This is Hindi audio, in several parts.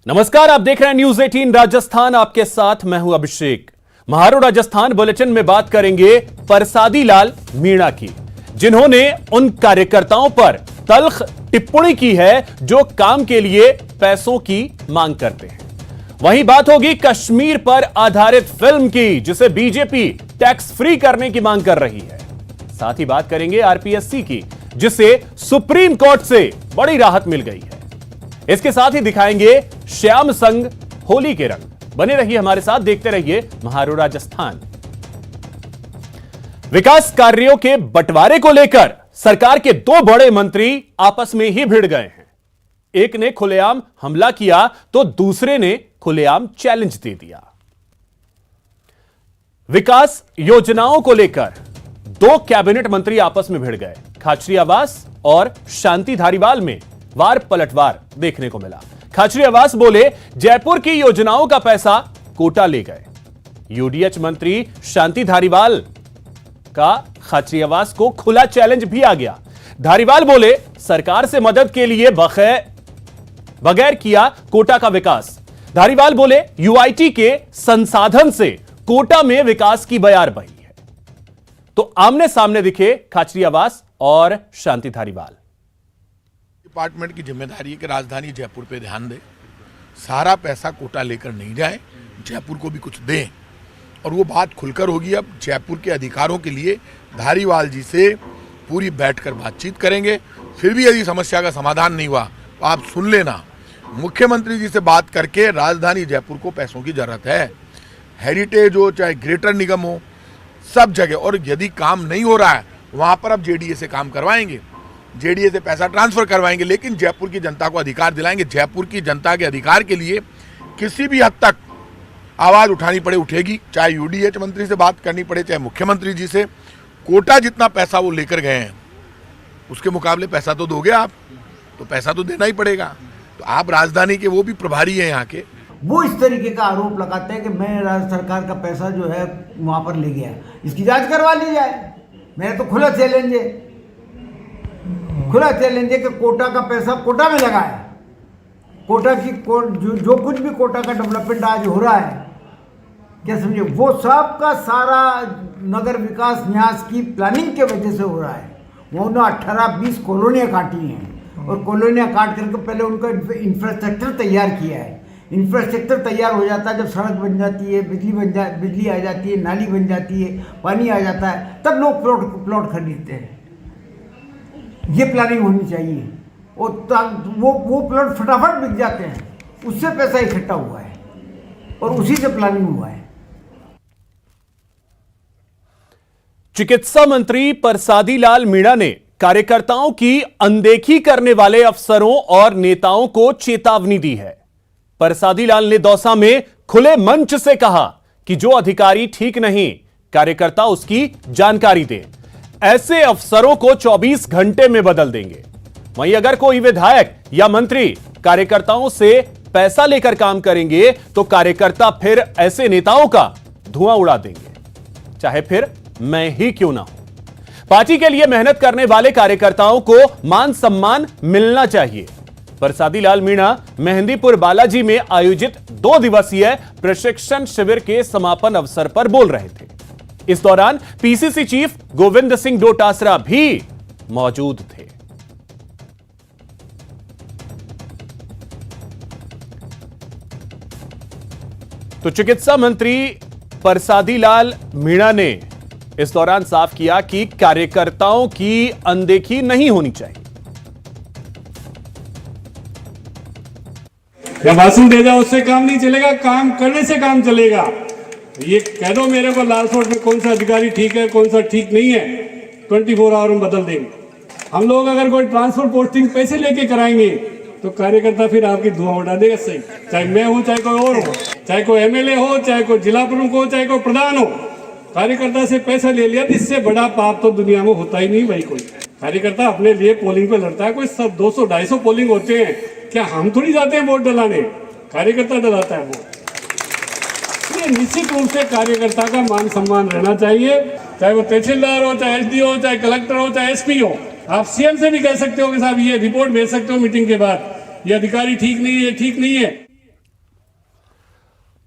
नमस्कार, आप देख रहे हैं न्यूज 18 राजस्थान। आपके साथ मैं हूं अभिषेक। महारो राजस्थान बुलेटिन में बात करेंगे परसादी लाल मीणा की, जिन्होंने उन कार्यकर्ताओं पर तल्ख टिप्पणी की है जो काम के लिए पैसों की मांग करते हैं। वहीं बात होगी कश्मीर पर आधारित फिल्म की, जिसे बीजेपी टैक्स फ्री करने की मांग कर रही है। साथ ही बात करेंगे आरपीएससी की, जिसे सुप्रीम कोर्ट से बड़ी राहत मिल गई है। इसके साथ ही दिखाएंगे श्याम संग होली के रंग। बने रहिए हमारे साथ, देखते रहिए महारो राजस्थान। विकास कार्यों के बंटवारे को लेकर सरकार के दो बड़े मंत्री आपस में ही भिड़ गए हैं। एक ने खुलेआम हमला किया तो दूसरे ने खुलेआम चैलेंज दे दिया। विकास योजनाओं को लेकर दो कैबिनेट मंत्री आपस में भिड़ गए। खाचरियावास और शांति धारीवाल में वार पलटवार देखने को मिला। खाचरियावास बोले, जयपुर की योजनाओं का पैसा कोटा ले गए। यूडीएच मंत्री शांति धारीवाल का खाचरियावास को खुला चैलेंज भी आ गया। धारीवाल बोले, सरकार से मदद के लिए बगैर किया कोटा का विकास। धारीवाल बोले, यूआईटी के संसाधन से कोटा में विकास की बयारबाजी है। तो आमने सामने दिखे खाचरियावास और शांति धारीवाल। डिपार्टमेंट की जिम्मेदारी है कि राजधानी जयपुर पे ध्यान दे, सारा पैसा कोटा लेकर नहीं जाए, जयपुर को भी कुछ दें। और वो बात खुलकर होगी। अब जयपुर के अधिकारों के लिए धारीवाल जी से पूरी बैठकर बातचीत करेंगे। फिर भी यदि समस्या का समाधान नहीं हुआ तो आप सुन लेना, मुख्यमंत्री जी से बात करके राजधानी जयपुर को पैसों की जरूरत है। हेरिटेज हो चाहे ग्रेटर निगम हो, सब जगह। और यदि काम नहीं हो रहा है वहाँ पर अब जेडीए से काम करवाएंगे, जेडीए से पैसा ट्रांसफर करवाएंगे, लेकिन जयपुर की जनता को अधिकार दिलाएंगे। जयपुर की जनता के अधिकार के लिए किसी भी हद तक आवाज उठानी पड़े उठेगी, चाहे यूडीएच मंत्री से बात करनी पड़े, चाहे मुख्यमंत्री जी से। कोटा जितना पैसा वो लेकर गए हैं उसके मुकाबले पैसा तो दोगे आप, तो पैसा तो देना ही पड़ेगा। तो आप राजधानी के वो भी प्रभारी हैं यहाँ के, वो इस तरीके का आरोप लगाते हैं कि मैं राज्य सरकार का पैसा जो है वहाँ पर ले गया। इसकी जांच करवा ली जाए। मेरा तो खुला चैलेंज है, खुला चैलेंज है कि कोटा का पैसा कोटा में लगाया। कोटा की जो कुछ भी कोटा का डेवलपमेंट आज हो रहा है, क्या समझे, वो सब का सारा नगर विकास न्यास की प्लानिंग के वजह से हो रहा है। वो उन्होंने 18-20 कॉलोनियाँ काटी हैं और कॉलोनियाँ काट करके पहले उनका इंफ्रास्ट्रक्चर तैयार किया है। इंफ्रास्ट्रक्चर तैयार हो जाता है जब सड़क बन जाती है, बिजली आ जाती है, नाली बन जाती है, पानी आ जाता है, तब लोग प्लॉट खरीदते हैं। ये प्लानिंग होनी चाहिए। और वो प्लॉट फटाफट बिक जाते हैं, उससे पैसा इकट्ठा हुआ है और उसी से प्लानिंग हुआ है। चिकित्सा मंत्री परसादी लाल मीणा ने कार्यकर्ताओं की अनदेखी करने वाले अफसरों और नेताओं को चेतावनी दी है। परसादी लाल ने दौसा में खुले मंच से कहा कि जो अधिकारी ठीक नहीं, कार्यकर्ता उसकी जानकारी दें। ऐसे अफसरों को 24 घंटे में बदल देंगे। वहीं अगर कोई विधायक या मंत्री कार्यकर्ताओं से पैसा लेकर काम करेंगे तो कार्यकर्ता फिर ऐसे नेताओं का धुआं उड़ा देंगे, चाहे फिर मैं ही क्यों ना हूं। पार्टी के लिए मेहनत करने वाले कार्यकर्ताओं को मान सम्मान मिलना चाहिए। परसादी लाल मीणा मेहंदीपुर बालाजी में आयोजित 2 दिवसीय प्रशिक्षण शिविर के समापन अवसर पर बोल रहे थे। इस दौरान पीसीसी चीफ गोविंद सिंह डोटासरा भी मौजूद थे। तो चिकित्सा मंत्री परसादी लाल मीणा ने इस दौरान साफ किया कि कार्यकर्ताओं की अनदेखी नहीं होनी चाहिए। या भाषण दे जाओ उससे काम नहीं चलेगा, काम करने से काम चलेगा। ये कह दो मेरे को लाल सोट में कौन सा अधिकारी ठीक है कौन सा ठीक नहीं है, 24 आवर में बदल देंगे। हम लोग अगर कोई ट्रांसफर पोस्टिंग पैसे लेके कराएंगे तो कार्यकर्ता फिर आपकी धुआं उड़ा देगा। सही, चाहे मैं हूं चाहे कोई और हो, चाहे कोई एमएलए हो, चाहे कोई जिला प्रमुख हो, चाहे कोई प्रधान हो, कार्यकर्ता से पैसा ले लिया तो इससे बड़ा पाप तो दुनिया में होता ही नहीं भाई। कोई कार्यकर्ता अपने लिए पोलिंग पे लड़ता है, कोई सब 200-250 पोलिंग होते हैं, क्या हम थोड़ी जाते हैं वोट डलाने, कार्यकर्ता डलाता है वोट। निश्चित रूप से कार्यकर्ता का मान सम्मान रहना चाहिए, चाहे वो तहसीलदार हो, चाहे एसडीओ हो, चाहे कलेक्टर हो, चाहे एसपी हो। आप सीएम से भी कह सकते हो कि साहब ये रिपोर्ट भेज सकते हो मीटिंग के बाद, ये अधिकारी ठीक नहीं है, ठीक नहीं है।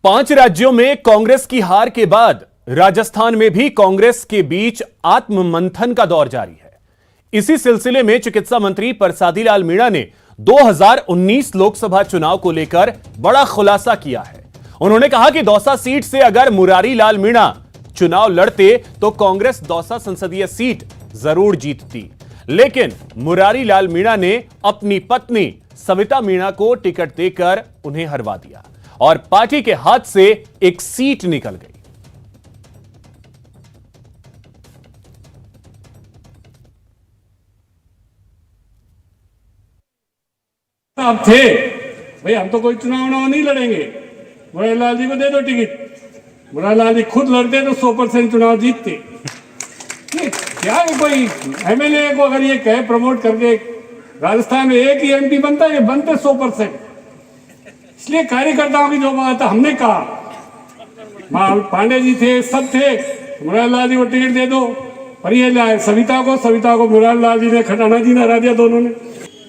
5 राज्यों में कांग्रेस की हार के बाद राजस्थान में भी कांग्रेस के बीच आत्ममंथन का दौर जारी है। इसी सिलसिले में चिकित्सा मंत्री परसादी लाल मीणा ने 2019 लोकसभा चुनाव को लेकर बड़ा खुलासा किया है। उन्होंने कहा कि दौसा सीट से अगर मुरारी लाल मीणा चुनाव लड़ते तो कांग्रेस दौसा संसदीय सीट जरूर जीतती, लेकिन मुरारी लाल मीणा ने अपनी पत्नी सविता मीणा को टिकट देकर उन्हें हरवा दिया और पार्टी के हाथ से एक सीट निकल गई। आप थे भाई, हम तो कोई चुनाव नहीं लड़ेंगे, मुरारी लाल जी को दे दो टिकट। मुरारी लाल जी खुद लड़ते तो 100% चुनाव जीतते। ये क्या है, कोई एमएलए को अगर ये कहे प्रमोट करके राजस्थान में एक ही एमपी बनता है, ये बनते 100%। इसलिए कार्यकर्ताओं की जो बात है, हमने कहा, पांडे जी थे, सब थे, मुरारी लाल जी को टिकट दे दो। और ये लाए सविता को मुरारी लाल जी ने खटाना जी ने हरा दिया दोनों ने।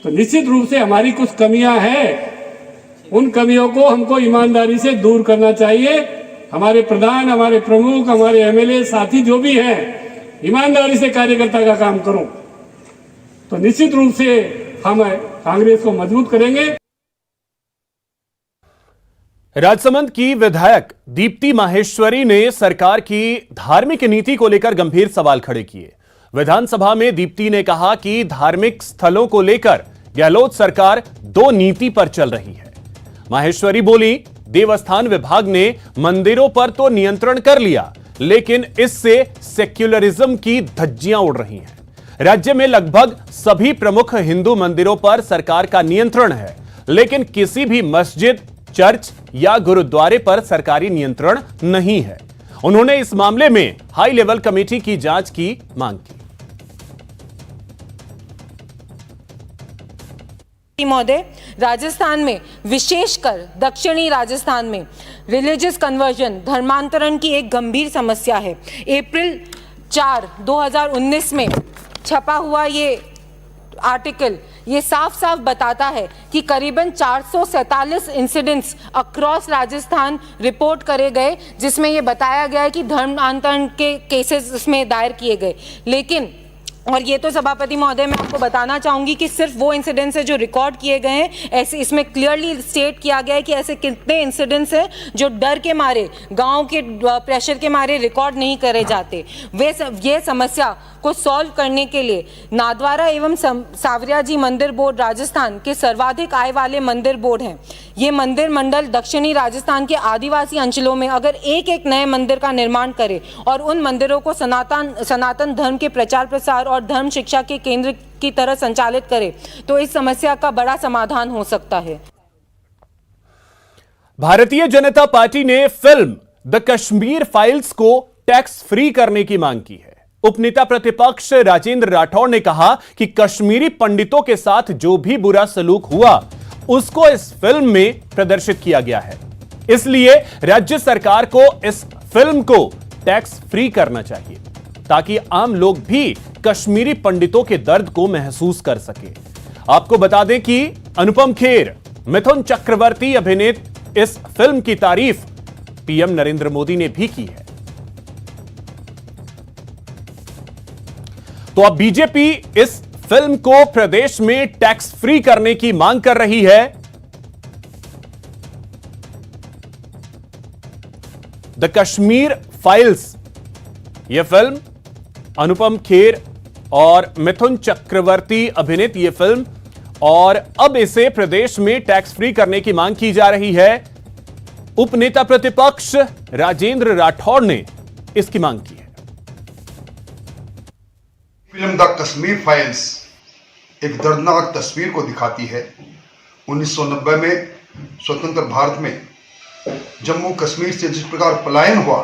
तो निश्चित रूप से हमारी कुछ कमियां हैं, उन कमियों को हमको ईमानदारी से दूर करना चाहिए। हमारे प्रधान, हमारे प्रमुख, हमारे एमएलए साथी जो भी हैं, ईमानदारी से कार्यकर्ता का काम करो तो निश्चित रूप से हम कांग्रेस को मजबूत करेंगे। राजसमंद की विधायक दीप्ति माहेश्वरी ने सरकार की धार्मिक नीति को लेकर गंभीर सवाल खड़े किए। विधानसभा में दीप्ति ने कहा कि धार्मिक स्थलों को लेकर गहलोत सरकार 2 नीति पर चल रही है। माहेश्वरी बोली, देवस्थान विभाग ने मंदिरों पर तो नियंत्रण कर लिया, लेकिन इससे सेक्युलरिज्म की धज्जियां उड़ रही हैं। राज्य में लगभग सभी प्रमुख हिंदू मंदिरों पर सरकार का नियंत्रण है, लेकिन किसी भी मस्जिद, चर्च या गुरुद्वारे पर सरकारी नियंत्रण नहीं है। उन्होंने इस मामले में हाई लेवल कमेटी की जांच की मांग की। महोदय, राजस्थान में, विशेषकर दक्षिणी राजस्थान में रिलीजियस कन्वर्जन, धर्मांतरण की एक गंभीर समस्या है। अप्रैल 4, 2019 में छपा हुआ ये आर्टिकल ये साफ साफ बताता है कि करीबन 447 इंसिडेंट्स अक्रॉस राजस्थान रिपोर्ट करे गए, जिसमें ये बताया गया है कि धर्मांतरण के केसेस इसमें दायर किए गए। लेकिन और ये तो सभापति महोदय मैं आपको बताना चाहूंगी कि सिर्फ वो इंसिडेंट्स है जो रिकॉर्ड किए गए हैं। ऐसे इसमें क्लियरली स्टेट किया गया है कि ऐसे कितने इंसिडेंट्स हैं जो डर के मारे, गांव के प्रेशर के मारे रिकॉर्ड नहीं करे जाते। ये समस्या को सॉल्व करने के लिए नाथद्वारा एवं सावरिया जी मंदिर बोर्ड राजस्थान के सर्वाधिक आय वाले मंदिर बोर्ड हैं। ये मंदिर मंडल दक्षिणी राजस्थान के आदिवासी अंचलों में अगर एक नए मंदिर का निर्माण करे और उन मंदिरों को सनातन धर्म के प्रचार प्रसार और धर्म शिक्षा के केंद्र की तरह संचालित करे तो इस समस्या का बड़ा समाधान हो सकता है। भारतीय जनता पार्टी ने फिल्म द कश्मीर फाइल्स को टैक्स फ्री करने की मांग की है। उपनेता प्रतिपक्ष राजेंद्र राठौड़ ने कहा कि कश्मीरी पंडितों के साथ जो भी बुरा सलूक हुआ उसको इस फिल्म में प्रदर्शित किया गया है, इसलिए राज्य सरकार को इस फिल्म को टैक्स फ्री करना चाहिए ताकि आम लोग भी कश्मीरी पंडितों के दर्द को महसूस कर सके। आपको बता दें कि अनुपम खेर, मिथुन चक्रवर्ती अभिनीत इस फिल्म की तारीफ पीएम नरेंद्र मोदी ने भी की है। तो अब बीजेपी इस फिल्म को प्रदेश में टैक्स फ्री करने की मांग कर रही है। द कश्मीर फाइल्स, यह फिल्म अनुपम खेर और मिथुन चक्रवर्ती अभिनीत यह फिल्म, और अब इसे प्रदेश में टैक्स फ्री करने की मांग की जा रही है। उपनेता प्रतिपक्ष राजेंद्र राठौड़ ने इसकी मांग की है। फिल्म द कश्मीर फाइल्स एक दर्दनाक तस्वीर को दिखाती है। 1990 में स्वतंत्र भारत में जम्मू कश्मीर से जिस प्रकार पलायन हुआ,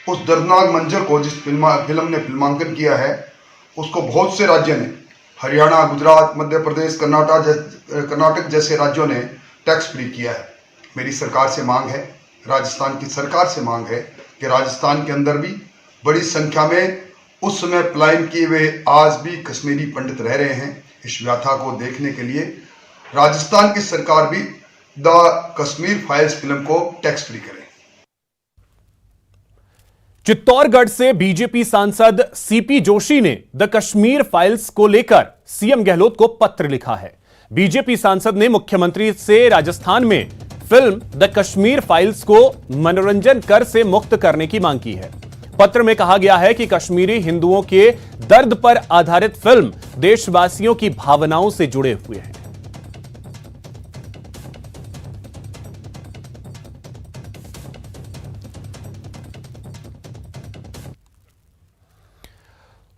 उस दर्दनाक मंजर को जिस फिल्म ने फिल्मांकन किया है, उसको बहुत से राज्यों ने, हरियाणा, गुजरात, मध्य प्रदेश, कर्नाटक जैसे राज्यों ने टैक्स फ्री किया है। मेरी सरकार से मांग है, राजस्थान की सरकार से मांग है कि राजस्थान के अंदर भी बड़ी संख्या में उस समय पलायन किए हुए आज भी कश्मीरी पंडित रह रहे हैं। इस व्यथा को देखने के लिए राजस्थान की सरकार भी द कश्मीर फाइल्स फिल्म को टैक्स फ्री करे। चित्तौड़गढ़ से बीजेपी सांसद सीपी जोशी ने द कश्मीर फाइल्स को लेकर सीएम गहलोत को पत्र लिखा है। बीजेपी सांसद ने मुख्यमंत्री से राजस्थान में फिल्म द कश्मीर फाइल्स को मनोरंजन कर से मुक्त करने की मांग की है। पत्र में कहा गया है कि कश्मीरी हिंदुओं के दर्द पर आधारित फिल्म देशवासियों की भावनाओं से जुड़े हुए हैं।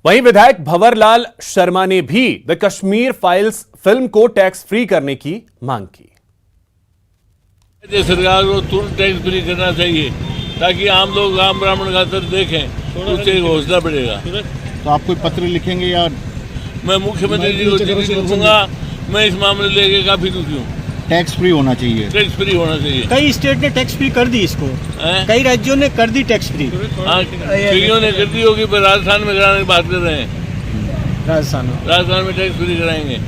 वहीं विधायक भंवरलाल शर्मा ने भी द कश्मीर फाइल्स फिल्म को टैक्स फ्री करने की मांग की। सरकार को तुरंत टैक्स फ्री करना चाहिए ताकि आम लोग आम ब्राह्मण खातर देखें, उससे हौसला बढ़ेगा। तो आप कोई पत्र लिखेंगे या? मैं मुख्यमंत्री जी को चिट्ठी लिखूंगा। मैं इस मामले लेके काफी दुखी हूँ। टैक्स फ्री होना चाहिए। टैक्स फ्री होना चाहिए। कई स्टेट ने टैक्स फ्री कर दी इसको, कई राज्यों ने कर दी टैक्स फ्री। हाँ, कईयों ने कर दी होगी, पर राजस्थान में कराने की बात कर रहे हैं। राजस्थान में टैक्स फ्री कराएंगे।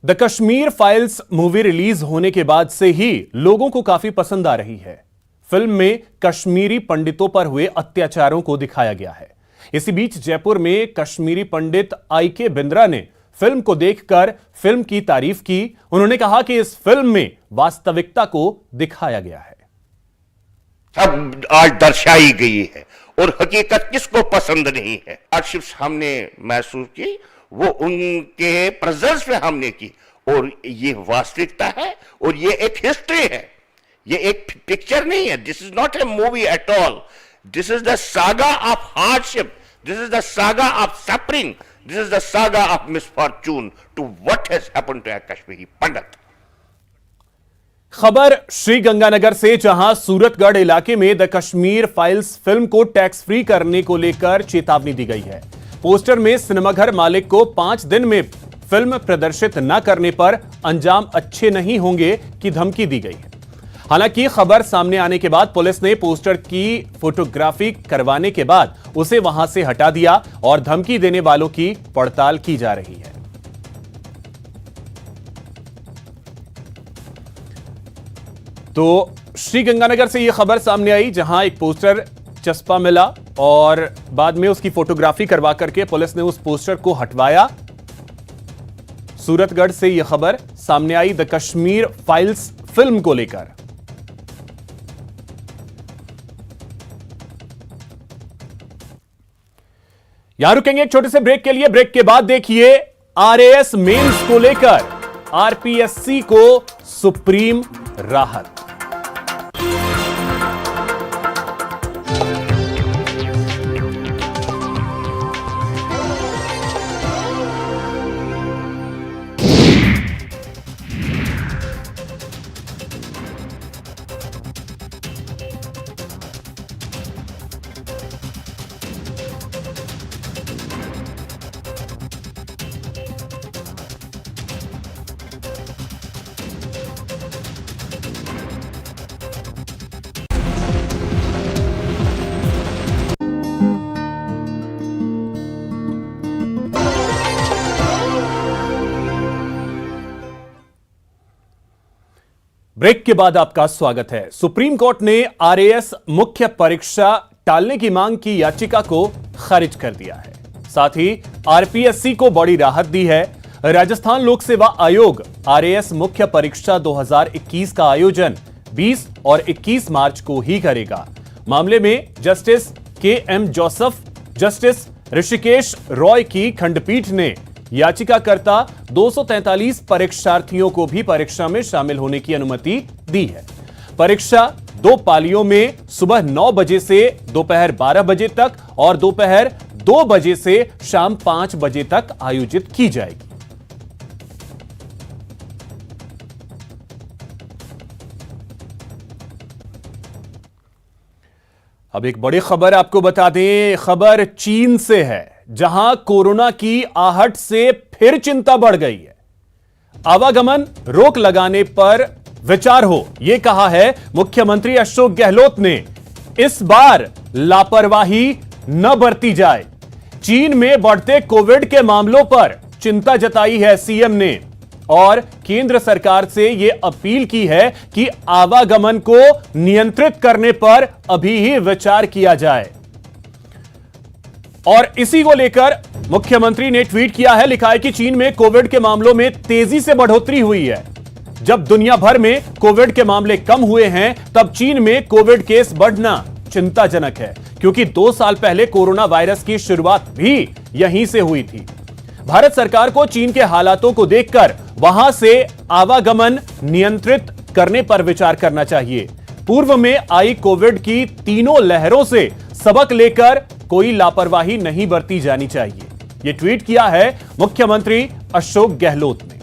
The Kashmir files movie release होने के बाद से ही लोगों को काफी पसंद आ रही है। फिल्म में कश्मीरी पंडितों पर हुए अत्याचारों को दिखाया गया है। इसी बीच जयपुर में कश्मीरी पंडित IK बिंद्रा ने फिल्म को देखकर फिल्म की तारीफ की। उन्होंने कहा कि इस फिल्म में वास्तविकता को दिखाया गया है। सब आज दर्शाई गई है और हकीकत किसको पसंद नहीं है। हार्डशिप्स हमने महसूस की, वो उनके प्रेजेंस में हमने की, और ये वास्तविकता है और ये एक हिस्ट्री है, ये एक पिक्चर नहीं है। This is not a movie at all. This is the saga of hardship, this is the saga of suffering, this is the saga of misfortune to what has happened to a Kashmiri Pandit. खबर श्रीगंगानगर से, जहां सूरतगढ़ इलाके में द कश्मीर फाइल्स फिल्म को टैक्स फ्री करने को लेकर चेतावनी दी गई है। पोस्टर में सिनेमाघर मालिक को 5 दिन में फिल्म प्रदर्शित न करने पर अंजाम अच्छे नहीं होंगे की धमकी दी गई है। हालांकि खबर सामने आने के बाद पुलिस ने पोस्टर की फोटोग्राफी करवाने के बाद उसे वहां से हटा दिया और धमकी देने वालों की पड़ताल की जा रही है। तो श्रीगंगानगर से यह खबर सामने आई, जहां एक पोस्टर चस्पा मिला और बाद में उसकी फोटोग्राफी करवा करके पुलिस ने उस पोस्टर को हटवाया। सूरतगढ़ से यह खबर सामने I the Kashmir files film को लेकर। यहां रुकेंगे एक छोटे से ब्रेक के लिए। ब्रेक के बाद देखिए RAS मेंस को लेकर RPSC को सुप्रीम राहत। ब्रेक के बाद आपका स्वागत है। सुप्रीम कोर्ट ने RAS मुख्य परीक्षा टालने की मांग की याचिका को खारिज कर दिया है। साथ ही RPSC को बड़ी राहत दी है। राजस्थान लोक सेवा आयोग RAS मुख्य परीक्षा 2021 का आयोजन 20 और 21 मार्च को ही करेगा। मामले में justice KM Joseph, justice Rishikesh Roy की खंडपीठ ने याचिकाकर्ता 243 परीक्षार्थियों को भी परीक्षा में शामिल होने की अनुमति दी है। परीक्षा 2 पालियों में सुबह 9 बजे से दोपहर 12 बजे तक और दोपहर 2 बजे से शाम 5 बजे तक आयोजित की जाएगी। अब एक बड़ी खबर आपको बता दें। खबर चीन से है, जहां कोरोना की आहट से फिर चिंता बढ़ गई है। आवागमन रोक लगाने पर विचार हो, यह कहा है मुख्यमंत्री अशोक गहलोत ने। इस बार लापरवाही न बरती जाए। चीन में बढ़ते कोविड के मामलों पर चिंता जताई है सीएम ने और केंद्र सरकार से यह अपील की है कि आवागमन को नियंत्रित करने पर अभी ही विचार किया जाए। और इसी को लेकर मुख्यमंत्री ने ट्वीट किया है, लिखा है कि चीन में कोविड के मामलों में तेजी से बढ़ोतरी हुई है। जब दुनिया भर में कोविड के मामले कम हुए हैं, तब चीन में कोविड केस बढ़ना चिंताजनक है, क्योंकि 2 साल पहले कोरोना वायरस की शुरुआत भी यहीं से हुई थी। भारत सरकार को चीन के हालातों को देखकर वहां से आवागमन नियंत्रित करने पर विचार करना चाहिए। पूर्व में आई कोविड की तीनों लहरों से सबक लेकर कोई लापरवाही नहीं बरती जानी चाहिए। यह ट्वीट किया है मुख्यमंत्री अशोक गहलोत ने।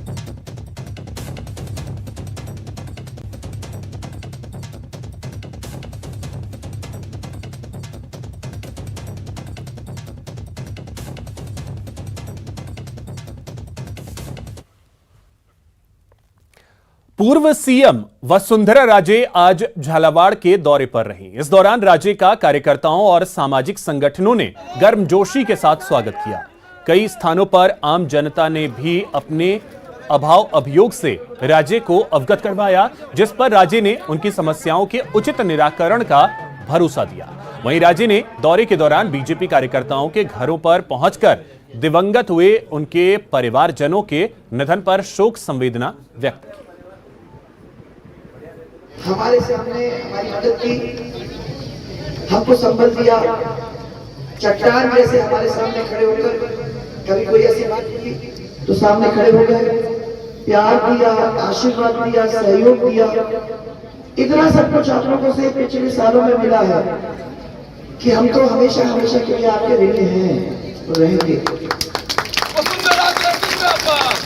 पूर्व सीएम वसुंधरा राजे आज झालावाड़ के दौरे पर रहीं। इस दौरान राजे का कार्यकर्ताओं और सामाजिक संगठनों ने गर्मजोशी के साथ स्वागत किया। कई स्थानों पर आम जनता ने भी अपने अभाव अभियोग से राजे को अवगत करवाया, जिस पर राजे ने उनकी समस्याओं के उचित निराकरण का भरोसा दिया। वहीं राजे ने दौरे के दौरान बीजेपी कार्यकर्ताओं के घरों पर पहुंचकर दिवंगत हुए उनके परिवारजनों के निधन पर शोक संवेदना व्यक्त की। हमारे सामने हमारी मदद की, हमको संबल दिया, चट्टान जैसे हमारे सामने खड़े होकर कभी कोई ऐसी बात की तो सामने खड़े हो गए, प्यार दिया, आशीर्वाद दिया, सहयोग दिया। इतना सब कुछ आप लोगों से पिछले सालों में मिला है कि हम तो हमेशा हमेशा के लिए आपके ऋणी हैं और रहेंगे।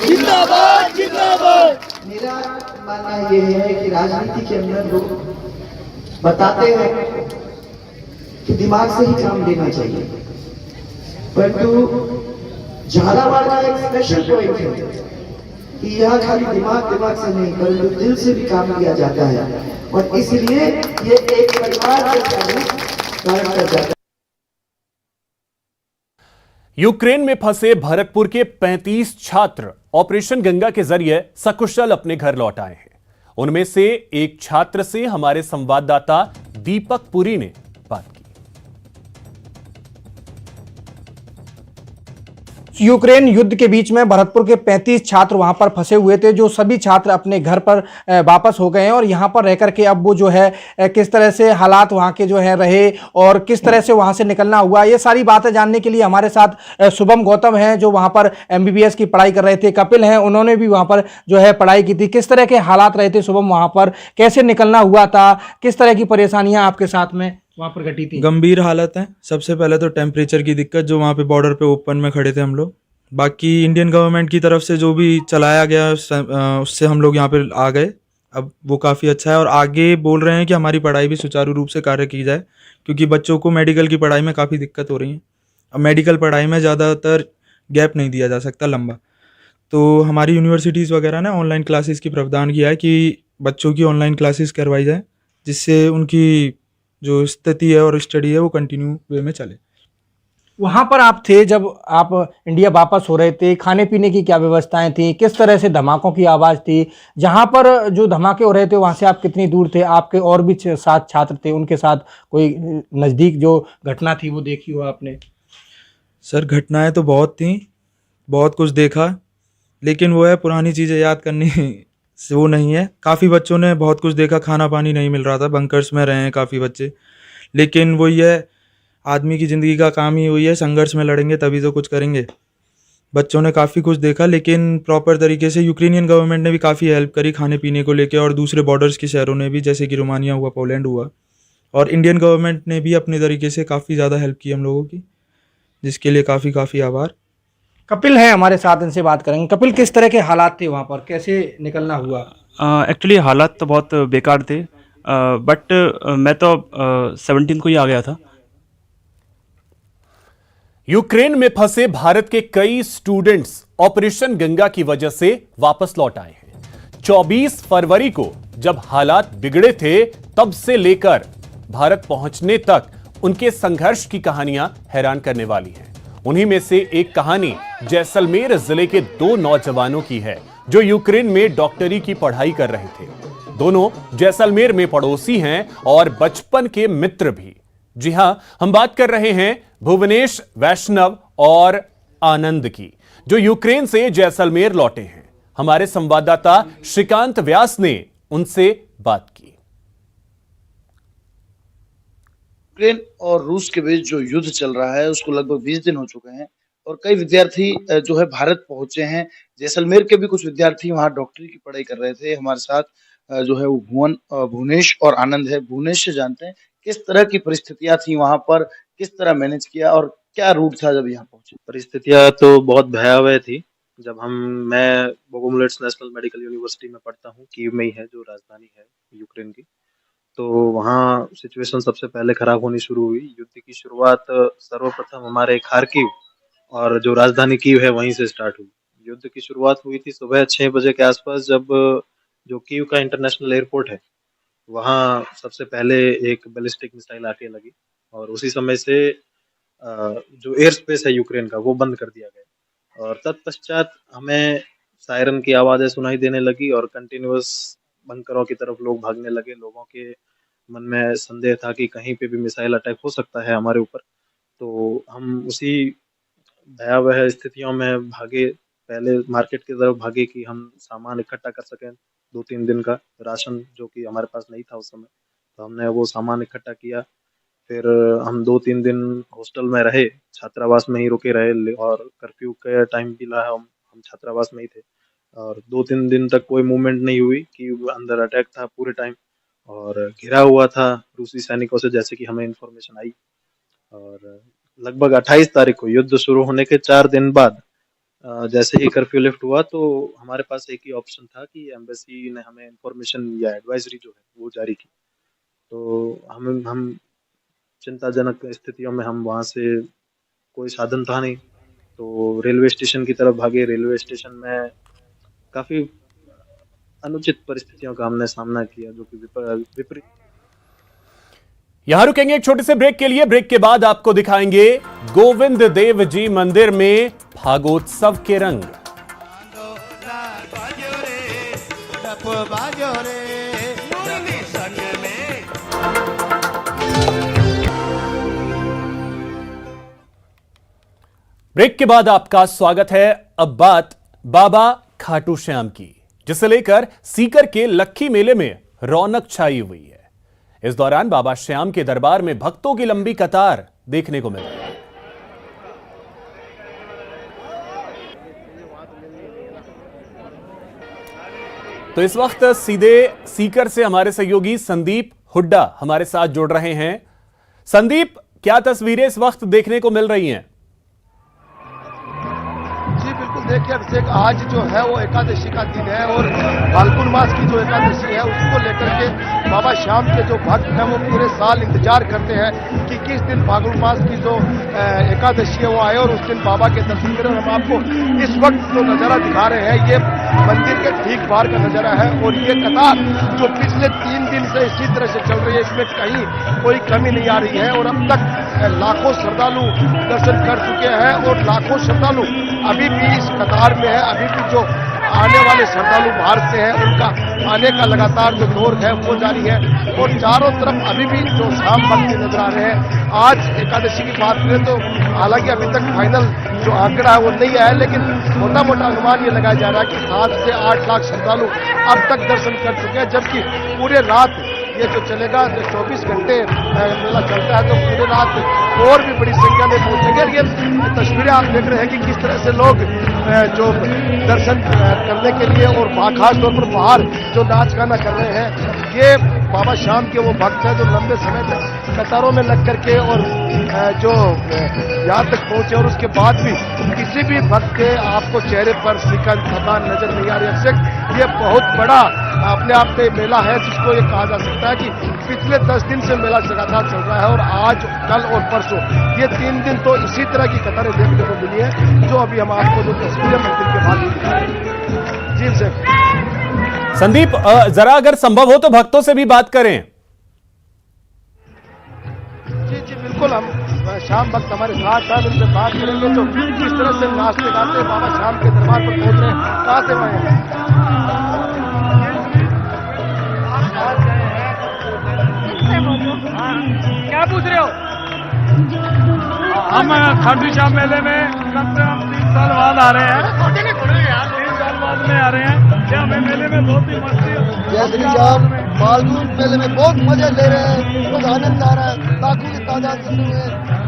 जिंदाबाद जिंदाबाद। मेरा मानना यह है कि राजनीति के अंदर लोग बताते हैं कि दिमाग से ही काम लेना चाहिए, परंतु झालावाड़ का एक स्पेशल पॉइंट है कि यह खाली दिमाग से नहीं परंतु दिल से भी काम किया जाता है और इसलिए ये एक परिवार के कार्य कर जाता है। यूक्रेन में फंसे भरतपुर के 35 छात्र ऑपरेशन गंगा के जरिए सकुशल अपने घर लौट आए हैं। उनमें से एक छात्र से हमारे संवाददाता दीपक पुरी ने बात की। यूक्रेन युद्ध के बीच में भरतपुर के 35 छात्र वहां पर फंसे हुए थे, जो सभी छात्र अपने घर पर वापस हो गए हैं और यहां पर रहकर के अब वो जो है किस तरह से हालात वहां के जो है रहे और किस तरह से वहां से निकलना हुआ, ये सारी बातें जानने के लिए हमारे साथ शुभम गौतम हैं जो वहां पर MBBS की पढ़ाई कर रहे थे, कपिल हैं उन्होंने भी वहां पर जो है पढ़ाई की थी। किस तरह के हालात रहे थे शुभम, वहां पर कैसे निकलना हुआ था, किस तरह की परेशानियां आपके साथ में वहां पर घटी थी? गंभीर हालत है। सबसे पहले तो टेम्परेचर की दिक्कत, जो वहाँ पे बॉर्डर पे ओपन में खड़े थे हम लोग। बाकी इंडियन गवर्नमेंट की तरफ से जो भी चलाया गया उससे हम लोग यहाँ पे आ गए, अब वो काफ़ी अच्छा है। और आगे बोल रहे हैं कि हमारी पढ़ाई भी सुचारू रूप से कार्य की जाए, क्योंकि बच्चों को मेडिकल की पढ़ाई में काफ़ी दिक्कत हो रही है। अब मेडिकल पढ़ाई में ज़्यादातर गैप नहीं दिया जा सकता लंबा, तो हमारी यूनिवर्सिटीज़ वगैरह ने ऑनलाइन क्लासेस की प्रावधान किया है कि बच्चों की ऑनलाइन क्लासेस करवाई जाए, जिससे उनकी जो स्थिति है और स्टडी है वो कंटिन्यू वे में चले। वहाँ पर आप थे जब आप इंडिया वापस हो रहे थे, खाने पीने की क्या व्यवस्थाएं थी, किस तरह से धमाकों की आवाज़ थी? जहाँ पर जो धमाके हो रहे थे वहाँ से आप कितनी दूर थे? आपके और भी 7 छात्र थे, उनके साथ कोई नज़दीक जो घटना थी वो देखी हो आपने? सर घटनाएं तो बहुत थी, बहुत कुछ देखा, लेकिन वो है पुरानी चीज़ें याद करनी से वो नहीं है। काफ़ी बच्चों ने बहुत कुछ देखा, खाना पानी नहीं मिल रहा था, बंकर्स में रहे हैं काफ़ी बच्चे, लेकिन वही है आदमी की ज़िंदगी का काम ही वही है, संघर्ष में लड़ेंगे तभी तो कुछ करेंगे। बच्चों ने काफ़ी कुछ देखा, लेकिन प्रॉपर तरीके से यूक्रेनियन गवर्नमेंट ने भी काफ़ी हेल्प करी खाने पीने को लेके, और दूसरे बॉर्डर्स के शहरों ने भी, जैसे कि रोमानिया हुआ, पोलैंड हुआ, और इंडियन गवर्नमेंट ने भी अपने तरीके से काफ़ी ज़्यादा हेल्प की हम लोगों की, जिसके लिए काफ़ी आभार। कपिल है हमारे साथ, इनसे बात करेंगे। कपिल, किस तरह के हालात थे वहाँ पर, कैसे निकलना हुआ? एक्चुअली हालात तो बहुत बेकार थे, बट मैं तो 17 को ही आ गया था। यूक्रेन में फंसे भारत के कई स्टूडेंट्स ऑपरेशन गंगा की वजह से वापस लौट आए हैं। 24 फरवरी को जब हालात बिगड़े थे, तब से लेकर भारत पहुंचने तक उनके संघर्ष की कहानियां हैरान करने वाली हैं। उन्हीं में से एक कहानी जैसलमेर जिले के 2 नौजवानों की है जो यूक्रेन में डॉक्टरी की पढ़ाई कर रहे थे। दोनों जैसलमेर में पड़ोसी हैं और बचपन के मित्र भी। जी हां, हम बात कर रहे हैं भुवनेश वैष्णव और आनंद की, जो यूक्रेन से जैसलमेर लौटे हैं। हमारे संवाददाता श्रीकांत व्यास ने उनसे बात की। यूक्रेन और रूस के बीच जो युद्ध चल रहा है उसको लगभग 20 दिन हो चुके हैं और कई विद्यार्थी जो है भारत पहुंचे हैं। जैसलमेर के भी कुछ विद्यार्थी वहां डॉक्टरी की पढ़ाई कर रहे थे। हमारे साथ जो है वो भुवनेश और आनंद है। भुवनेश से जानते हैं किस तरह की परिस्थितियां थी वहां पर, किस तरह मैनेज किया और क्या रूट था जब यहाँ पहुंचे। परिस्थितियां तो बहुत भयावह थी। जब मैं बोगोमुलेट्स नेशनल मेडिकल यूनिवर्सिटी में पढ़ता हूँ, कीव में ही है जो राजधानी है यूक्रेन की, तो वहाँ सिचुएशन सबसे पहले खराब होनी शुरू हुई। युद्ध की शुरुआत सर्वप्रथम हमारे खार्किव और जो राजधानी कीव है वहीं से स्टार्ट हुई। युद्ध की शुरुआत हुई थी सुबह 6 बजे के आसपास, जब जो कीव का इंटरनेशनल एयरपोर्ट है वहाँ सबसे पहले एक बैलिस्टिक मिसाइल आके लगी और उसी समय से जो एयर स्पेस है यूक्रेन का वो बंद कर दिया गया और तत्पश्चात हमें सायरन की आवाज़ें सुनाई देने लगी और कंटिन्यूअस बंकरों की तरफ लोग भागने लगे। लोगों के मन में संदेह था कि कहीं पे भी मिसाइल अटैक हो सकता है हमारे ऊपर। तो हम उसी भयावह स्थितियों में भागे, पहले मार्केट की तरफ भागे कि हम सामान इकट्ठा कर सकें 2-3 दिन का राशन, जो कि हमारे पास नहीं था उस समय। तो हमने वो सामान इकट्ठा किया। फिर हम 2-3 दिन हॉस्टल में रहे, छात्रावास में ही रुके रहे और कर्फ्यू के टाइम भी रहा हम छात्रावास में ही थे और 2-3 दिन तक कोई मूवमेंट नहीं हुई कि अंदर अटैक था पूरे टाइम और घिरा हुआ था रूसी सैनिकों से, जैसे कि हमें इंफॉर्मेशन आई। और लगभग 28 तारीख को युद्ध शुरू होने के 4 दिन बाद जैसे ही कर्फ्यू लिफ्ट हुआ तो हमारे पास एक ही ऑप्शन था कि एम्बेसी ने हमें इंफॉर्मेशन या एडवाइजरी जो है वो जारी की। तो हम चिंताजनक स्थितियों में हम वहाँ से, कोई साधन था नहीं तो रेलवे स्टेशन की तरफ भागे। रेलवे स्टेशन में काफ़ी अनुचित परिस्थितियों का हमने सामना किया जो कि विपरीत। यहां रुकेंगे एक छोटे से ब्रेक के लिए। ब्रेक के बाद आपको दिखाएंगे गोविंद देव जी मंदिर में फागोत्सव के रंग। ब्रेक के बाद आपका स्वागत है। अब बात बाबा खाटू श्याम की, जिसे लेकर सीकर के लक्खी मेले में रौनक छाई हुई है। इस दौरान बाबा श्याम के दरबार में भक्तों की लंबी कतार देखने को मिल रही है। तो इस वक्त सीधे सीकर से हमारे सहयोगी संदीप हुड्डा हमारे साथ जुड़ रहे हैं। संदीप, क्या तस्वीरें इस वक्त देखने को मिल रही हैं? देखिए अभिषेक, आज जो है वो एकादशी का दिन है और फाल्गुन मास की जो एकादशी है उसको लेकर के बाबा श्याम के जो भक्त हैं वो पूरे साल इंतजार करते हैं कि किस दिन फाल्गुन मास की जो एकादशी है वो आए और उस दिन बाबा के दर्शन करें। हम आपको इस वक्त जो नज़ारा दिखा रहे हैं ये मंदिर के ठीक बाहर का नज़ारा है और ये कतार जो पिछले 3 दिन से इसी तरह से चल रही है, इसमें कहीं कोई कमी नहीं आ रही है और अब तक लाखों श्रद्धालु दर्शन कर चुके हैं और लाखों श्रद्धालु अभी भी इस कतार में है। अभी भी जो आने वाले श्रद्धालु बाहर से हैं उनका आने का लगातार जो दौर है वो जारी है और चारों तरफ अभी भी जो शाम भक्ति नजर आ रहे हैं। आज एकादशी की बात करें तो हालांकि अभी तक फाइनल जो आंकड़ा है वो नहीं आया, लेकिन मोटा मोटा अनुमान ये लगाया जा रहा है कि 7 से 8 लाख श्रद्धालु अब तक दर्शन कर चुके हैं, जबकि पूरे रात ये जो चलेगा जो 24 घंटे मेला चलता है तो पूरे रात और भी बड़ी संख्या में पहुंचेंगे। ये तस्वीरें आप देख रहे हैं कि किस तरह से लोग जो दर्शन करने के लिए और खास तौर पर बाहर जो नाच गाना कर रहे हैं, ये बाबा श्याम के वो भक्त हैं जो लंबे समय तक कतारों में लग करके और जो यहाँ तक पहुंचे और उसके बाद भी किसी भी भक्त के आपको चेहरे पर शिकन थकान नजर नहीं आ रही। अभिषेक, ये बहुत बड़ा अपने आप में मेला है जिसको ये कहा जा सकता है कि पिछले 10 दिन से मेला लगातार चल रहा है और आज, कल और परसों ये 3 दिन तो इसी तरह की कतारें देखने को मिली है जो अभी हम आपको जो तस्वीरें मंदिर के बाद दिखा रहे हैं। जी संदीप, जरा अगर संभव हो तो भक्तों से भी बात करें। बिल्कुल हम शाम वक्त हमारे साथ साथ उनसे बात करेंगे जो किस तरह से नाचते गाते बाबा श्याम के दरबार पर पहुंच रहे हैं, कहाँ से आए हैं। क्या पूछ रहे हो? हम खाटू श्याम मेले में कम से कम 3 साल बाद आ रहे हैं। 3 साल बाद में आ रहे हैं। क्या हमें मेले में बहुत ही मस्ती जय श्री राम। फाल्गुन मेले में बहुत मजे ले रहे हैं, बहुत आनंद आ रहा है, लाखों की तादाद में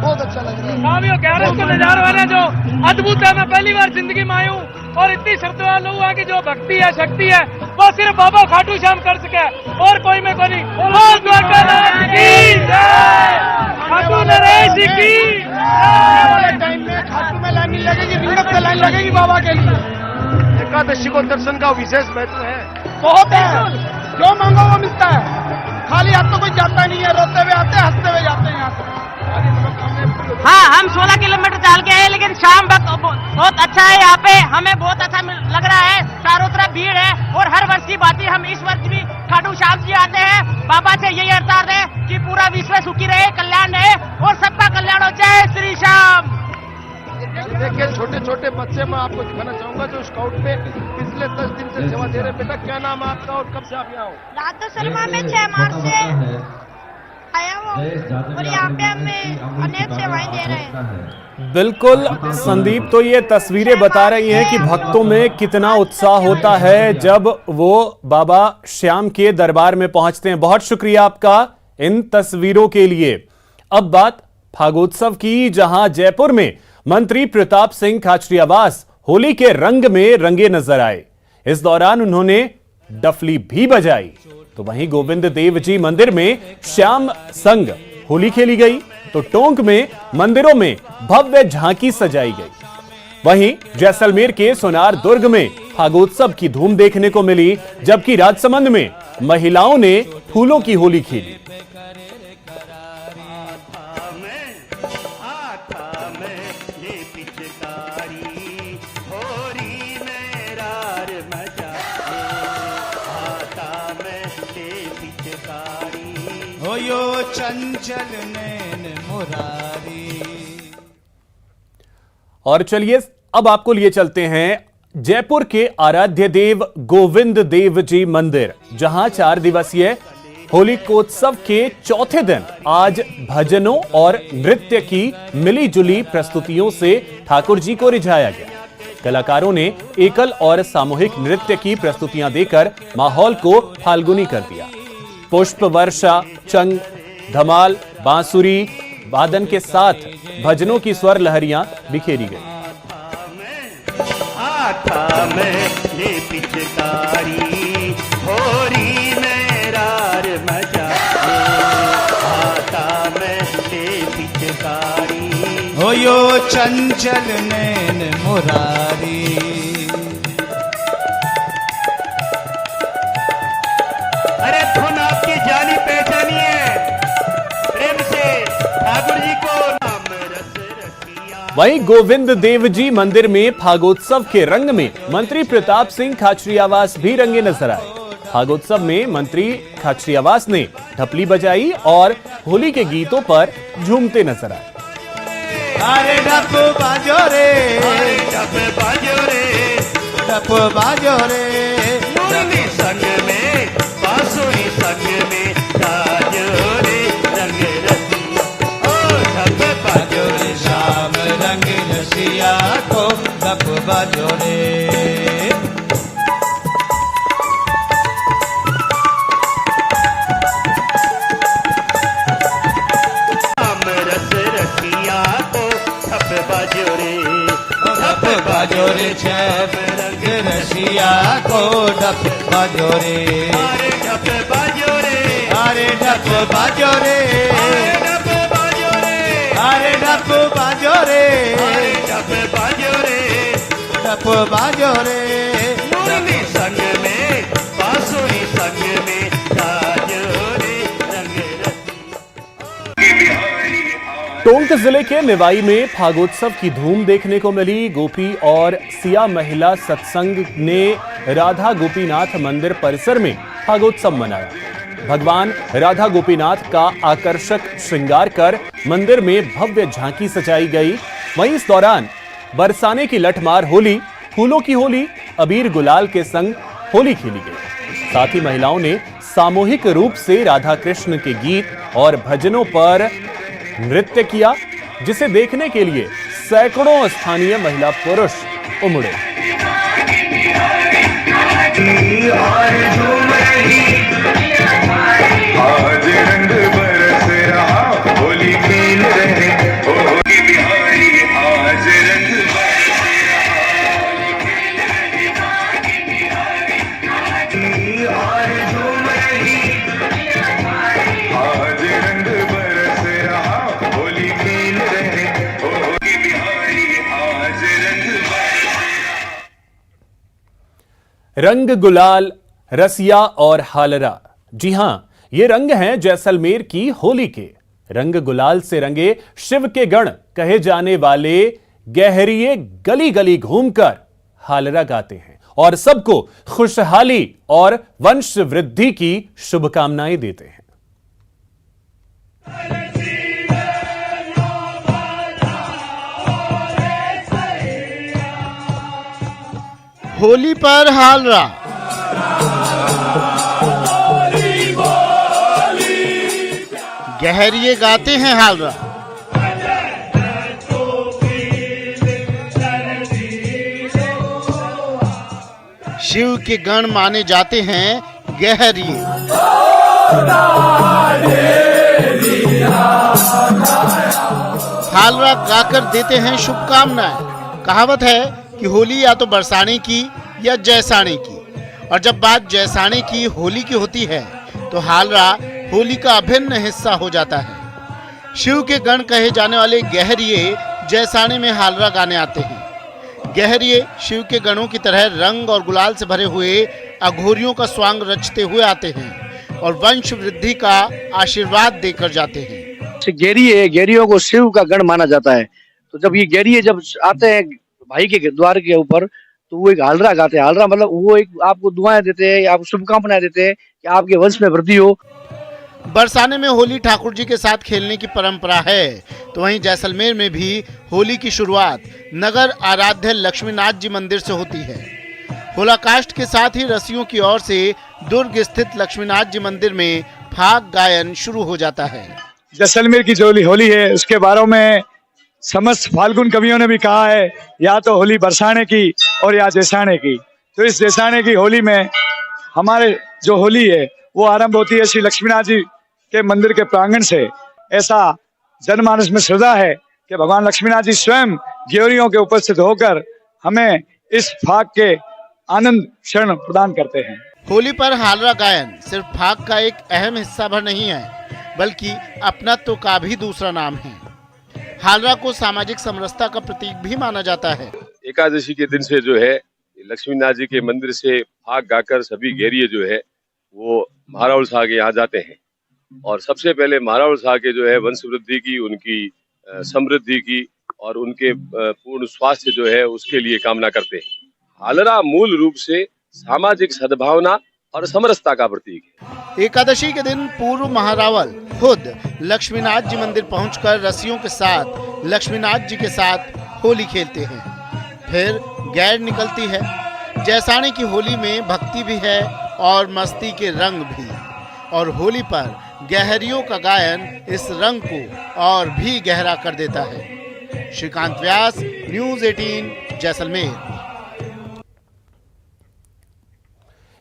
बहुत अच्छा लग रहा है। काम यो कह रहे हैं उसको नजारा वाले जो अद्भुत है। मैं पहली बार जिंदगी में आया हूँ और इतनी श्रद्धा लोगों की जो भक्ति है, शक्ति है, वो सिर्फ बाबा खाटू श्याम कर सके और कोई में कोई नहीं। खाटू नरेश की टाइम में खाटू में लाइन नहीं लगेगी, रिंगत में लाइन लगेगी बाबा के लिए। एकादशी को दर्शन का विशेष महत्व है, बहुत है। जो मांगो वो मिलता है, खाली हाथ तो कोई जाता नहीं है, रोते हुए आते हैं, हंसते हुए जाते हैं यहाँ से। हाँ, हम 16 किलोमीटर चल के आए, लेकिन शाम वक्त बहुत अच्छा है यहाँ पे, हमें बहुत अच्छा लग रहा है। चारों तरफ भीड़ है और हर वर्ष की बात ही हम इस वर्ष भी खाटू श्याम जी आते हैं। बाबा से यही अरदास है कि पूरा विश्व सुखी रहे, कल्याण रहे और सबका कल्याण हो। जय श्री श्याम। देखिए छोटे छोटे बच्चे, मैं आपको दिखाना चाहूंगा जो स्काउट पे पिछले 10 दिन से सेवा दे रहे। बेटा क्या नाम है आपका और कब से आप यहाँ हो? रात शर्मा में 6 मार्च से आया हूँ और यहाँ पे हमें अनेक सेवाएं दे रहे हैं। बिल्कुल संदीप, तो ये तस्वीरें बता रही हैं कि भक्तों में कितना उत्साह होता है जब वो बाबा श्याम के दरबार में पहुंचते हैं। बहुत शुक्रिया आपका इन तस्वीरों के लिए। अब बात फागोत्सव की, जहां जयपुर में मंत्री प्रताप सिंह खाचरियावास होली के रंग में रंगे नजर आए। इस दौरान उन्होंने डफली भी बजाई। तो वहीं गोविंद देव जी मंदिर में श्याम संग होली खेली गई, तो टोंक में मंदिरों में भव्य झांकी सजाई गई। वहीं जैसलमेर के सोनार दुर्ग में फागोत्सव की धूम देखने को मिली, जबकि राजसमंद में महिलाओं ने फूलों की होली खेली। यो चंचल नैन मुरारी। और चलिए अब आपको लिए चलते हैं जयपुर के आराध्य देव गोविंद देव जी मंदिर, जहां 4 दिवसीय होलिकोत्सव के चौथे दिन आज भजनों और नृत्य की मिली-जुली प्रस्तुतियों से ठाकुर जी को रिझाया गया। कलाकारों ने एकल और सामूहिक नृत्य की प्रस्तुतियां देकर माहौल को फाल्गुनी कर दिया। पुष्प वर्षा, चंग, धमाल, बांसुरी वादन के साथ भजनों की स्वर लहरियां बिखेरी गई। हो यो चंचल नैन मुरारी। अरे धुन आपकी जानी पहचानी है, प्रेम से ठाकुर जी को नाम रस रसिया। वहीं गोविंद देव जी मंदिर में फागोत्सव के रंग में मंत्री प्रताप सिंह खाचरियावास भी रंगे नजर आए। फागोत्सव में मंत्री खाचरियावास ने ढपली बजाई और होली के गीतों पर झूमते नजर आए। अरे डप बाजो रे, डप बाजो रे, डप बाजो रे, मुरली संग में बांसुरी संग में बाजो रे रंग रसिया। ओ डप बाजो रे श्याम रंग रसिया को डप बाजो रे। बाजो रे श्याम रंग रसिया को डप बाजो रे। अरे डप बाजो रे, अरे डप बाजो रे, डप बाजो रे, अरे डप बाजो रे, डप बाजो रे, डप बाजो रे। मुरली संग में बांसुरी संग में बाजो रे रंग रसिया। टोंक जिले के निवाई में फागोत्सव की धूम देखने को मिली। गोपी और सिया महिला सत्संग ने राधा गोपीनाथ मंदिर परिसर में फागोत्सव मनाया। भगवान राधा गोपीनाथ का आकर्षक श्रृंगार कर मंदिर में भव्य झांकी सजाई गई। वहीं इस दौरान बरसाने की लठमार होली, फूलों की होली, अबीर गुलाल के संग होली खेली गई। साथ ही महिलाओं ने सामूहिक रूप से राधा कृष्ण के गीत और भजनों पर नृत्य किया, जिसे देखने के लिए सैकड़ों स्थानीय महिला पुरुष उमड़े। आज रंग बरस रहा, होली खेल रहे होली बिहारी। आज रंग बरस रहा, होली खेल रहे आज झूम रही। आज रंग बरस रहा, होली खेल रहे होली बिहारी। आज रंग रंग गुलाल, रसिया और हालरा। जी हां, ये रंग हैं जैसलमेर की होली के। रंग गुलाल से रंगे शिव के गण कहे जाने वाले गहरिये गली गली घूमकर हालरा गाते हैं और सबको खुशहाली और वंश वृद्धि की शुभकामनाएं देते हैं। होली पर हालरा। गहरिये गाते हैं हालरा। शिव के गण माने जाते हैं गहरिये। हालरा गाकर देते हैं शुभकामनाएं। कहावत है कि होली या तो बरसाने की या जैसाने की, और जब बात जैसाने की होली की होती है तो हालरा होली का अभिन्न हिस्सा हो जाता है। शिव के गण कहे जाने वाले गहरिये जैसाने में हालरा गाने आते हैं। गहरिये शिव के गणों की तरह रंग और गुलाल से भरे हुए अघोरियों का स्वांग रचते हुए आते हैं और वंश वृद्धि का आशीर्वाद देकर जाते हैं। गहरियों को शिव का गण माना जाता है, तो जब ये गहरिये जब आते हैं भाई के द्वार के ऊपर, तो वो एक हालरा गाते हैं। हालरा मतलब वो एक आपको दुआएं देते हैं, आपको शुभकामनाएं देते हैं कि आपके वंश में वृद्धि हो। बरसाने में होली ठाकुर जी के साथ खेलने की परंपरा है, तो वहीं जैसलमेर में भी होली की शुरुआत नगर आराध्य लक्ष्मीनाथ जी मंदिर से होती है। होलाकाष्ट के साथ ही रसियों की ओर से दुर्ग स्थित लक्ष्मीनाथ जी मंदिर में फाग गायन शुरू हो जाता है। जैसलमेर की जो होली है उसके बारे में समस्त फाल्गुन कवियों ने भी कहा है, या तो होली बरसाने की और या जैसाने की। तो इस जैसाने की होली में हमारे जो होली है वो आरंभ होती है श्री लक्ष्मीनाथ जी के मंदिर के प्रांगण से। ऐसा जनमानस में श्रद्धा है कि भगवान लक्ष्मीनाथ जी स्वयं ग्योरियों के उपस्थित होकर हमें इस फाग के आनंद क्षण प्रदान करते हैं। होली पर हालरा गायन सिर्फ फाग का एक अहम हिस्सा भर नहीं है, बल्कि अपनत्व का भी दूसरा नाम है। हालरा को सामाजिक समरसता का प्रतीक भी माना जाता है। एकादशी के दिन से जो है लक्ष्मीनाथ जी के मंदिर से फाग गाकर सभी गहरिये जो है वो महाराउल शाह के यहाँ जाते हैं और सबसे पहले महाराउल शाह के जो है वंश वृद्धि की, उनकी समृद्धि की और उनके पूर्ण स्वास्थ्य जो है उसके लिए कामना करते हैं। हालरा मूल रूप से सामाजिक सद्भावना और समरसता का प्रतीक है। एकादशी के दिन पूर्व महारावल खुद लक्ष्मीनाथ जी मंदिर पहुंचकर रसियों के साथ लक्ष्मीनाथ जी के साथ होली खेलते हैं। फिर गैर निकलती है। जैसाने की होली में भक्ति भी है और मस्ती के रंग भी, और होली पर गहरियों का गायन इस रंग को और भी गहरा कर देता है। श्रीकांत व्यास, न्यूज़ 18 जैसलमेर।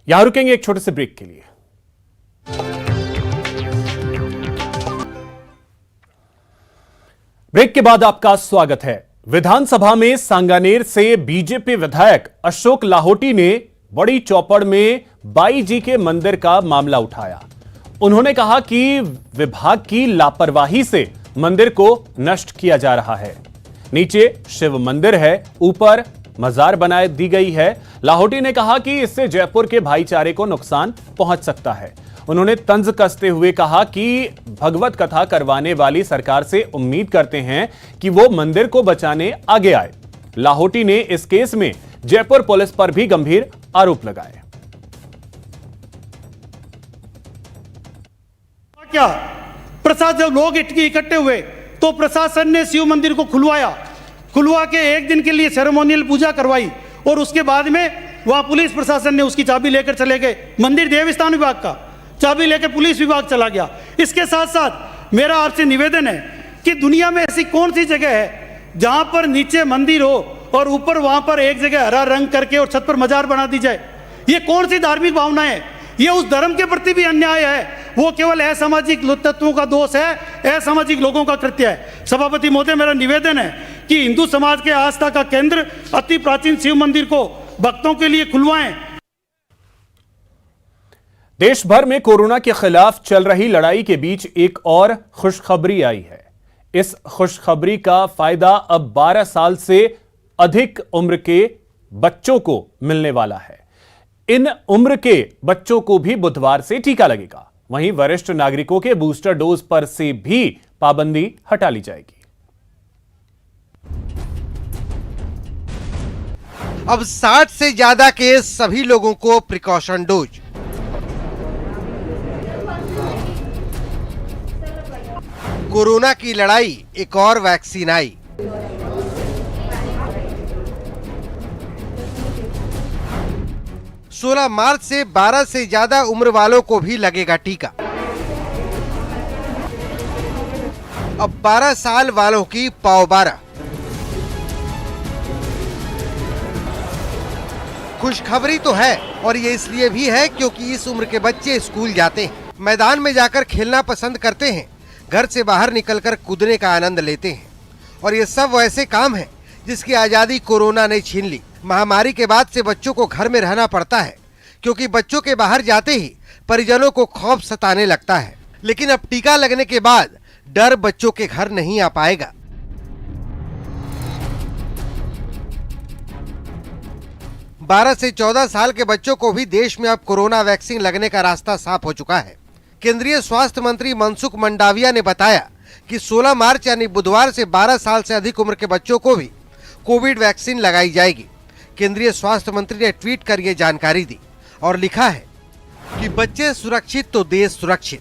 यहां रुकेंगे एक छोटे से ब्रेक के लिए। ब्रेक के बाद आपका स्वागत है। विधानसभा में सांगानेर से बीजेपी विधायक अशोक लाहोटी ने बड़ी चौपड़ में बाई जी के मंदिर का मामला उठाया। उन्होंने कहा कि विभाग की लापरवाही से मंदिर को नष्ट किया जा रहा है। नीचे शिव मंदिर है, ऊपर मजार बना दी गई है। लाहोटी ने कहा कि इससे जयपुर के भाईचारे को नुकसान पहुंच सकता है। उन्होंने तंज कसते हुए कहा कि भगवत कथा करवाने वाली सरकार से उम्मीद करते हैं कि वो मंदिर को बचाने आगे आए। लाहोटी ने इस केस में जयपुर पुलिस पर भी गंभीर आरोप लगाए। क्या प्रसाद जब लोग इकट्ठे हुए तो प्रशासन ने शिव मंदिर को खुलवा के एक दिन के लिए सेरेमोनियल पूजा करवाई और उसके बाद में वहां पुलिस प्रशासन ने उसकी चाबी लेकर चले गए। मंदिर देवस्थान विभाग का चाबी लेकर पुलिस विभाग चला गया। इसके साथ साथ मेरा आपसे निवेदन है कि दुनिया में ऐसी कौन सी जगह है जहां पर नीचे मंदिर हो और ऊपर वहां पर एक जगह हरा रंग करके और छत पर मजार बना दी जाए। ये कौन सी धार्मिक भावना है? ये उस धर्म के प्रति भी अन्याय है। वो केवल असामाजिक तत्वों का दोष है, असामाजिक लोगों का कृत्य है। सभापति महोदय, मेरा निवेदन है कि हिंदू समाज के आस्था का केंद्र अति प्राचीन शिव मंदिर को भक्तों के लिए खुलवाएं। देश भर में कोरोना के खिलाफ चल रही लड़ाई के बीच एक और खुशखबरी आई है। इस खुशखबरी का फायदा अब 12 साल से अधिक उम्र के बच्चों को मिलने वाला है। इन उम्र के बच्चों को भी बुधवार से टीका लगेगा। वहीं वरिष्ठ नागरिकों के बूस्टर डोज पर से भी पाबंदी हटा ली जाएगी। अब 60 से ज्यादा के सभी लोगों को प्रिकॉशन डोज। कोरोना की लड़ाई एक और वैक्सीन आई। सोलह मार्च से 12 से ज्यादा उम्र वालों को भी लगेगा टीका। अब 12 साल वालों की पाव 12। खुशखबरी तो है और ये इसलिए भी है क्योंकि इस उम्र के बच्चे स्कूल जाते हैं, मैदान में जाकर खेलना पसंद करते हैं, घर से बाहर निकलकर कूदने का आनंद लेते हैं और ये सब वैसे काम हैं जिसकी आजादी कोरोना ने छीन ली। महामारी के बाद से बच्चों को घर में रहना पड़ता है क्योंकि बच्चों के बाहर जाते ही परिजनों को खौफ सताने लगता है। लेकिन अब टीका लगने के बाद डर बच्चों के घर नहीं आ पाएगा। बारह से 14 साल के बच्चों को भी देश में अब कोरोना वैक्सीन लगने का रास्ता साफ हो चुका है। केंद्रीय स्वास्थ्य मंत्री मनसुख मंडाविया ने बताया कि 16 मार्च यानी बुधवार से 12 साल से अधिक उम्र के बच्चों को भी कोविड वैक्सीन लगाई जाएगी। केंद्रीय स्वास्थ्य मंत्री ने ट्वीट कर ये जानकारी दी और लिखा है कि बच्चे सुरक्षित तो देश सुरक्षित।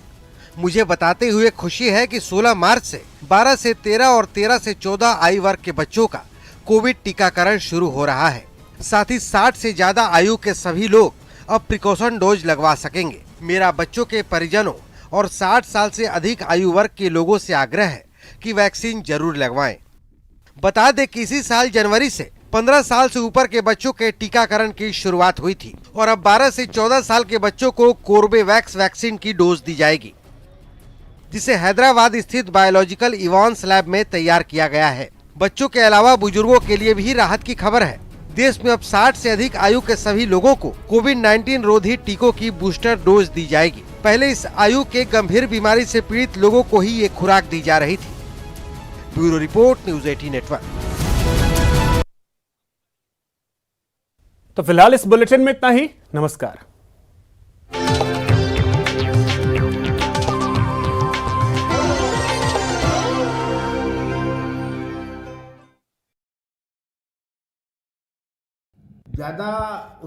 मुझे बताते हुए खुशी है कि 16 मार्च से 12 से 13 और 13 से 14 आयु वर्ग के बच्चों का कोविड टीकाकरण शुरू हो रहा है। साथ ही 60 से ज्यादा आयु के सभी लोग अब प्रिकॉशन डोज लगवा सकेंगे। मेरा बच्चों के परिजनों और 60 साल से अधिक आयु वर्ग के लोगों से आग्रह है कि वैक्सीन जरूर लगवाएं। बता दें कि इसी साल जनवरी से 15 साल से ऊपर के बच्चों के टीकाकरण की शुरुआत हुई थी और अब 12 से 14 साल के बच्चों को कोर्बेवैक्स वैक्सीन की डोज दी जाएगी, जिसे हैदराबाद स्थित बायोलॉजिकल इवांस लैब में तैयार किया गया है। बच्चों के अलावा बुजुर्गों के लिए भी राहत की खबर है। देश में अब 60 से अधिक आयु के सभी लोगों को कोविड-19 रोधी टीकों की बूस्टर डोज दी जाएगी। पहले इस आयु के गंभीर बीमारी से पीड़ित लोगों को ही ये खुराक दी जा रही थी। Bureau report, news 18 network. तो फिलहाल इस बुलेटिन में इतना ही। नमस्कार। ज़्यादा